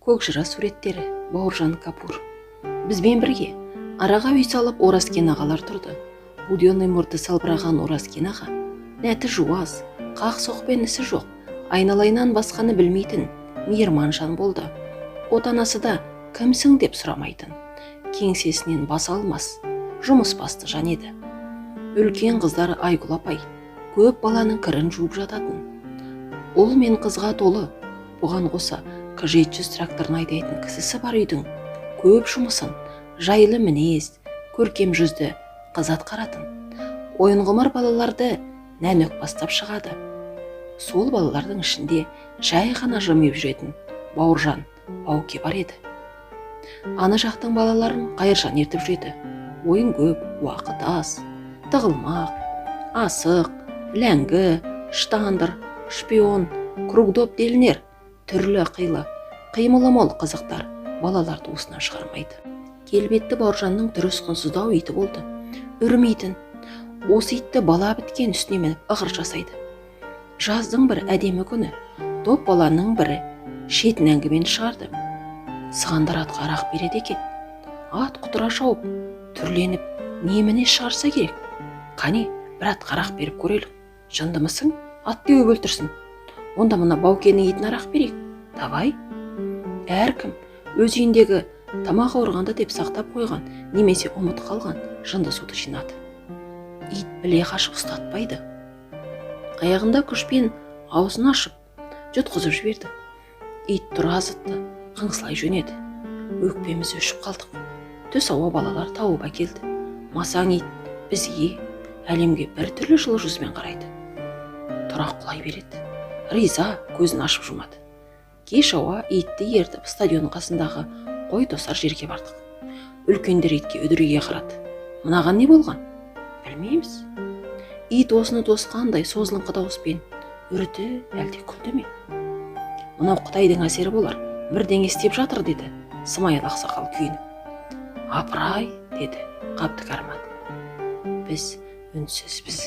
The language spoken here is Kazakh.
Көкжыра суреттері Бауыржан Капур. Бізбен бірге араға үй салып Оразкен ағалар тұрды. Буденный мұрты салбыраған Оразкен аға нәті жуаз, қақ соқпен ісі жоқ, айналайынан басқаны білмейтін мейірман жан болды. Отанасы да кімсің деп сұрамайтын, кеңсесінен баса алмас жұмыс басты жан еді. Үлкен қыздары Айгүл апай көп баланың кірін жуып жататын. Ұл мен қызға толы, бұған қоса К700 тракторын айдайтын кісісі бар үйдің көп жұмысын жайлы мінез, көркем жүзді қыз атқаратын. Ойын құмар балаларды нәнөк бастап шығады. Сол балалардың ішінде жай ғана жымиып жүретін Бауыржан Бауке бар еді. Ана жақтың балаларын Қайыржан ертіп жүреді. Ойын көп, уақыт аз, тығылмақ, асық, ләңгі, штандыр, шпион, кругдоп делінер, түрлі қимылы мол қызықтар балаларды уысынан шығармайды. Келбетті Бауыржанның түрі құнсыздау иті болды. Үрмейтін, осы итті бала біткен үстіне мініп ығыр жасайды. Жаздың бір әдемі күні топ баланың бірі шетін әңгімені шығарды. Сығандар атқа арақ береді екен. Ат құтыра шауып, түрленіп, неміне шығарса керек. Қане, бір атқа арақ беріп көрелік. Жындымысың? Ат деуіп өлтірсін. Онда мына Баукенің етін арақ берейік. Давай. Әркім өз үйіндегі тамақ ауырғанды деп сақтап қойған, немесе ұмыт қалған жынды суды жинады. Ит біле қашып ұстатпайды. Аяғында күшпен аузын ашып, жұтқызып жіберді. Ит тұра зытты, қыңсылай жөнеді. Өкпеміз өшіп қалдық. Түс ауа балалар тауып әкелді. Масаң ит бізге, әлемге бір түрлі жылы жүзбен қарайды. Тұрақ құлай береді. Риза көзін ашып жұмады. Кеш ауа итті ертіп стадион қасындағы қой тосар жерге бардық. Үлкендер итке үдірейе қарады. Мынаған не болған? Білмейміз. Ит осыны тосқандай созылыңқы дауыспен үрді әлде күлді ме? Мынау Қытайдың әсері болар, бірдеңе істеп жатыр деді Смайыл ақсақал күйініп. Апырай деді Қабдыкарман. Біз үнсізбіз.